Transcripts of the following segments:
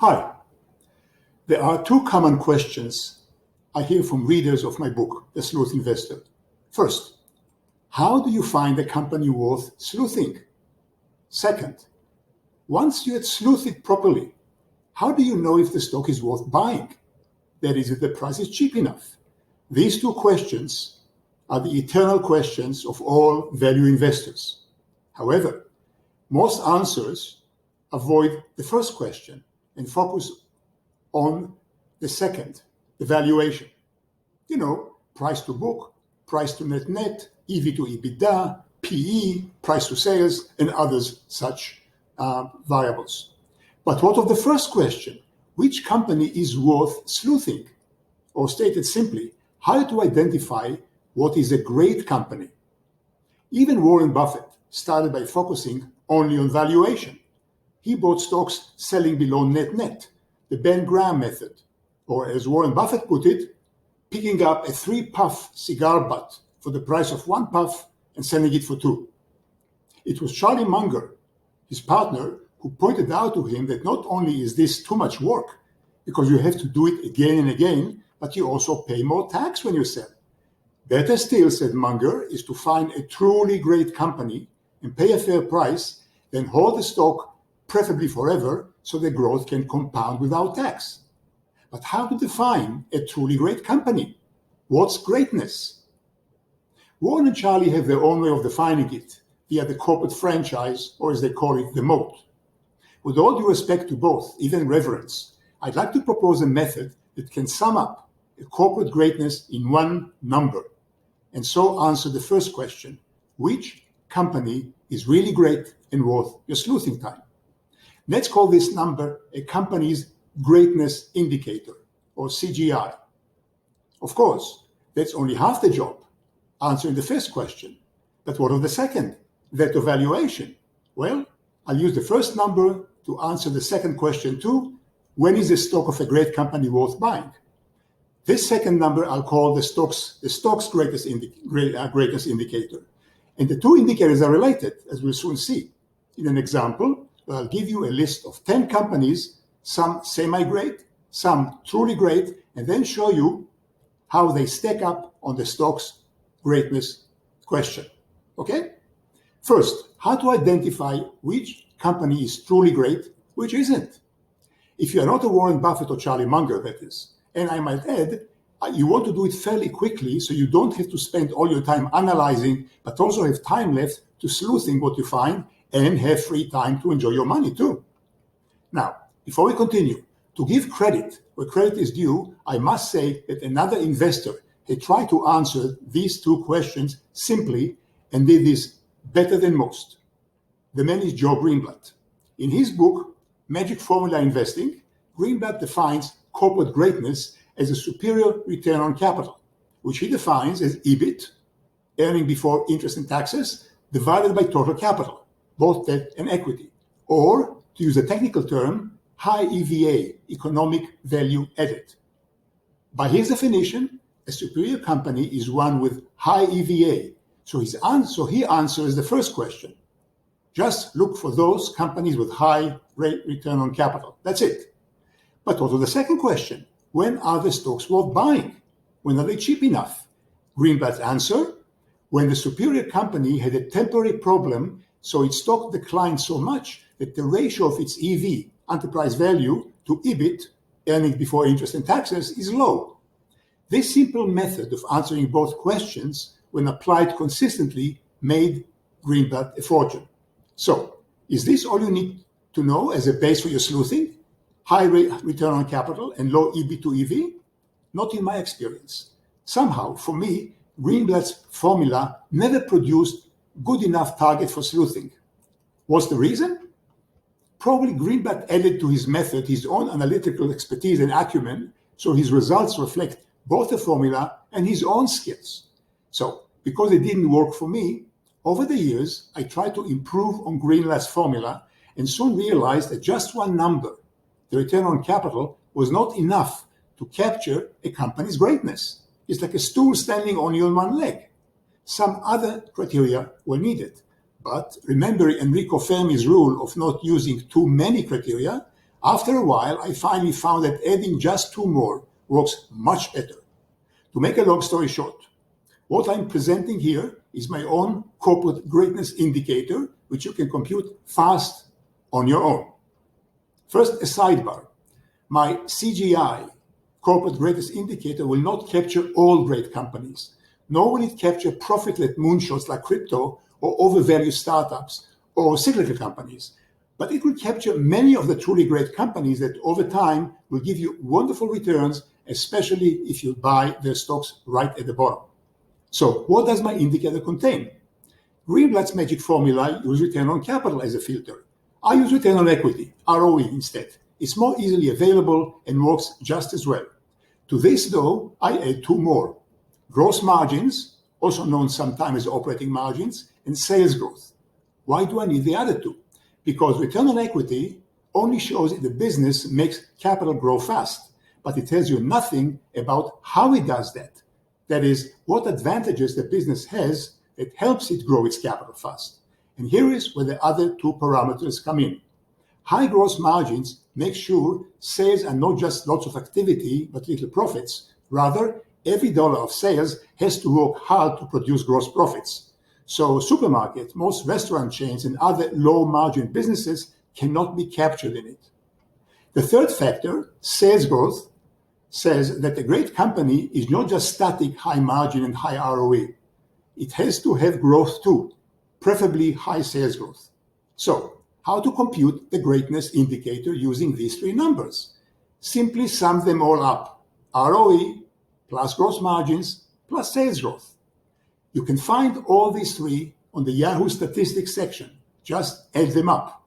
Hi. There are two common questions I hear from readers of my book, The Sleuth Investor. First, how do you find a company worth sleuthing? Second, once you had sleuthed it properly, how do you know if the stock is worth buying? That is, if the price is cheap enough. These two questions are the eternal questions of all value investors. However, most answers avoid the first question and focus on the second, the valuation. Price to book, price to net, EV to EBITDA, PE, price to sales, and others such variables. But what of the first question? Which company is worth sleuthing? Or stated simply, how to identify what is a great company? Even Warren Buffett started by focusing only on valuation. He bought stocks selling below net, the Ben Graham method, or as Warren Buffett put it, picking up a 3-puff cigar butt for the price of 1 puff and selling it for 2. It was Charlie Munger, his partner, who pointed out to him that not only is this too much work, because you have to do it again and again, but you also pay more tax when you sell. Better still, said Munger, is to find a truly great company and pay a fair price, then hold the stock, preferably forever, so the growth can compound without tax. But how to define a truly great company? What's greatness? Warren and Charlie have their own way of defining it via the corporate franchise, or as they call it, the moat. With all due respect to both, even reverence, I'd like to propose a method that can sum up a corporate greatness in one number, and so answer the first question: which company is really great and worth your sleuthing time? Let's call this number a company's greatness indicator, or CGI. Of course, that's only half the job, answering the first question. But what of the second, that of valuation? Well, I'll use the first number to answer the second question too. When is the stock of a great company worth buying? This second number I'll call the stock's greatness indicator. And the two indicators are related, as we'll soon see. In an example, I'll give you a list of 10 companies, some semi-great, some truly great, and then show you how they stack up on the stock's greatness question. Okay? First, how to identify which company is truly great, which isn't. If you are not a Warren Buffett or Charlie Munger, that is, and I might add, you want to do it fairly quickly so you don't have to spend all your time analyzing, but also have time left to sleuthing what you find and have free time to enjoy your money too. Now, before we continue, to give credit where credit is due, I must say that another investor had tried to answer these two questions simply and did this better than most. The man is Joe Greenblatt. In his book, Magic Formula Investing, Greenblatt defines corporate greatness as a superior return on capital, which he defines as EBIT, earning before interest and taxes, divided by total capital, both debt and equity, or, to use a technical term, high EVA, economic value added. By his definition, a superior company is one with high EVA, so he answers the first question. Just look for those companies with high rate return on capital. That's it. But what was the second question? When are the stocks worth buying? When are they cheap enough? Greenblatt's answer: when the superior company had a temporary problem, so its stock declined so much that the ratio of its EV, enterprise value, to EBIT, earnings before interest and taxes, is low. This simple method of answering both questions, when applied consistently, made Greenblatt a fortune. So, is this all you need to know as a base for your sleuthing? High return on capital and low EB to EV? Not in my experience. Somehow, for me, Greenblatt's formula never produced good enough target for sleuthing. What's the reason? Probably Greenblatt added to his method his own analytical expertise and acumen, so his results reflect both the formula and his own skills. So, because it didn't work for me, over the years, I tried to improve on Greenblatt's formula and soon realized that just one number, the return on capital, was not enough to capture a company's greatness. It's like a stool standing only on one leg. Some other criteria were needed. But remembering Enrico Fermi's rule of not using too many criteria, After a while, I finally found that adding just two more works much better. To make a long story short, what I'm presenting here is my own corporate greatness indicator, which you can compute fast on your own. First, a sidebar. My CGI, corporate greatness indicator, will not capture all great companies, nor will it capture profit-led moonshots like crypto or overvalued startups or cyclical companies. But it will capture many of the truly great companies that over time will give you wonderful returns, especially if you buy their stocks right at the bottom. So what does my indicator contain? Greenblatt's magic formula uses return on capital as a filter. I use return on equity, ROE, instead. It's more easily available and works just as well. To this, though, I add two more. Gross margins, also known sometimes as operating margins, and sales growth. Why do I need the other two? Because return on equity only shows if the business makes capital grow fast, but it tells you nothing about how it does that. That is, what advantages the business has that helps it grow its capital fast. And here is where the other two parameters come in. High gross margins make sure sales are not just lots of activity, but little profits. Rather, every dollar of sales has to work hard to produce gross profits. So supermarkets, most restaurant chains, and other low-margin businesses cannot be captured in it. The third factor, sales growth, says that a great company is not just static high margin and high ROE. It has to have growth too, preferably high sales growth. So, how to compute the greatness indicator using these three numbers? Simply sum them all up. ROE plus gross margins plus sales growth. You can find all these three on the Yahoo statistics section. Just add them up.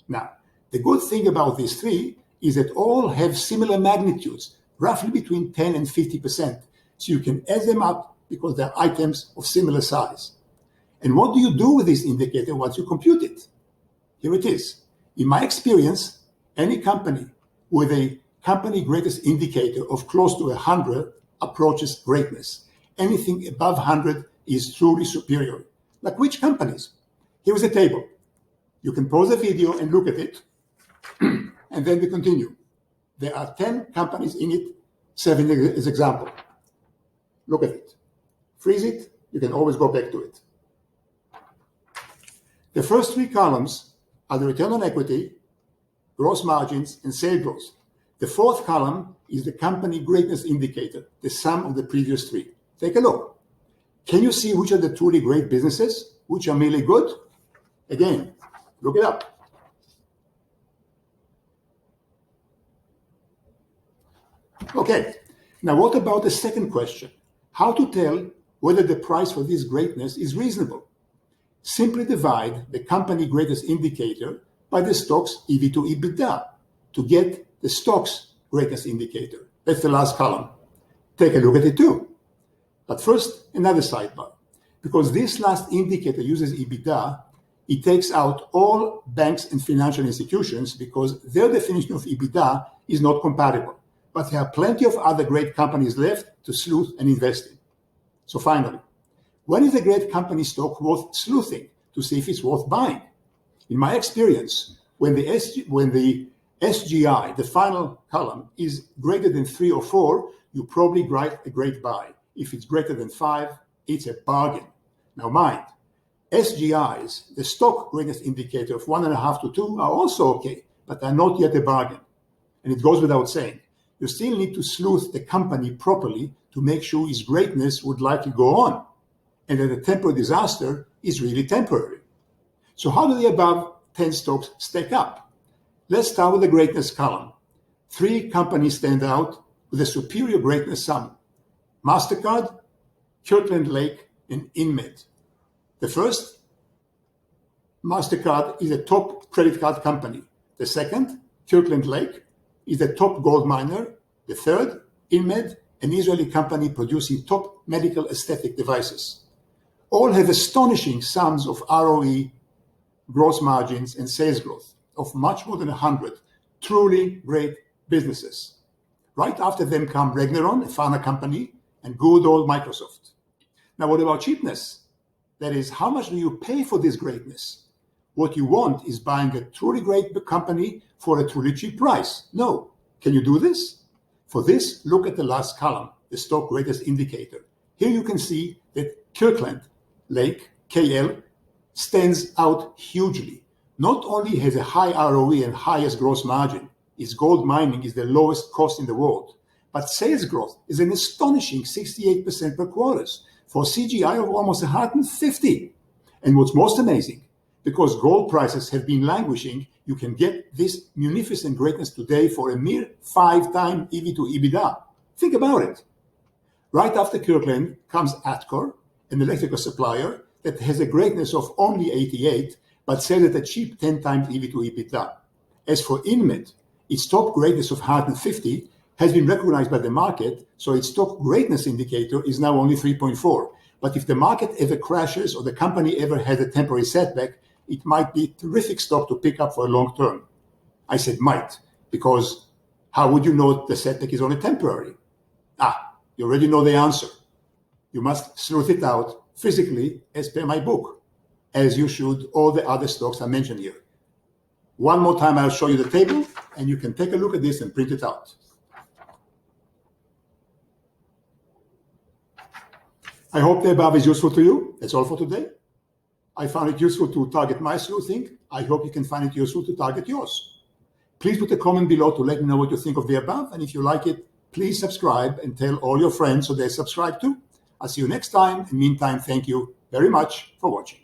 Now, the good thing about these three is that all have similar magnitudes, roughly between 10 and 50%. So you can add them up because they're items of similar size. And what do you do with this indicator once you compute it? Here it is. In my experience, any company with a company greatest indicator of close to 100 approaches greatness. Anything above 100 is truly superior. Like which companies? Here is a table. You can pause the video and look at it, and then we continue. There are 10 companies in it, 7 as example. Look at it. Freeze it. You can always go back to it. The first three columns are the return on equity, gross margins, and sales growth. The fourth column is the company greatness indicator, the sum of the previous three. Take a look. Can you see which are the truly great businesses, which are merely good? Again, look it up. Okay, now what about the second question? How to tell whether the price for this greatness is reasonable? Simply divide the company greatest indicator by the stock's EV to EBITDA to get the stock's greatest indicator. That's the last column. Take a look at it too. But first, another sidebar. Because this last indicator uses EBITDA, it takes out all banks and financial institutions because their definition of EBITDA is not compatible. But there are plenty of other great companies left to sleuth and invest in. So finally, when is a great company stock worth sleuthing to see if it's worth buying? In my experience, when the SGI, the final column, is greater than 3 or 4, you probably write a great buy. If it's greater than 5, it's a bargain. Now mind, SGIs, the stock greatness indicator of 1.5 to 2, are also okay, but they're not yet a bargain. And it goes without saying, you still need to sleuth the company properly to make sure its greatness would likely go on, and that a temporary disaster is really temporary. So how do the above 10 stocks stack up? Let's start with the greatness column. 3 companies stand out with a superior greatness sum. MasterCard, Kirkland Lake, and InMed. The first, MasterCard, is a top credit card company. The second, Kirkland Lake, is the top gold miner. The third, InMed, an Israeli company producing top medical aesthetic devices. All have astonishing sums of ROE, gross margins, and sales growth of much more than 100. Truly great businesses. Right after them come Regneron, a pharma company, and good old Microsoft. Now, what about cheapness? That is, how much do you pay for this greatness? What you want is buying a truly great company for a truly cheap price. No. Can you do this? For this, look at the last column, the stock greatness indicator. Here you can see that Kirkland Lake, KL, stands out hugely. Not only has a high ROE and highest gross margin, its gold mining is the lowest cost in the world, but sales growth is an astonishing 68% per quarter for CGI of almost 150. And what's most amazing, because gold prices have been languishing, you can get this munificent greatness today for a mere 5x EV to EBITDA. Think about it. Right after Kirkland comes Atcor, an electrical supplier that has a greatness of only 88, but sells at a cheap 10x EV to EBITDA. As for Inmet, its top greatness of 150 has been recognized by the market, so its stock greatness indicator is now only 3.4. But if the market ever crashes or the company ever has a temporary setback, it might be a terrific stock to pick up for a long term. I said might, because how would you know the setback is only temporary? You already know the answer. You must sleuth it out physically as per my book, as you should all the other stocks I mentioned here. One more time, I'll show you the table, and you can take a look at this and print it out. I hope the above is useful to you. That's all for today. I found it useful to target my sleuthing. I hope you can find it useful to target yours. Please put a comment below to let me know what you think of the above, and if you like it, please subscribe and tell all your friends so they subscribe too. I'll see you next time. In the meantime, thank you very much for watching.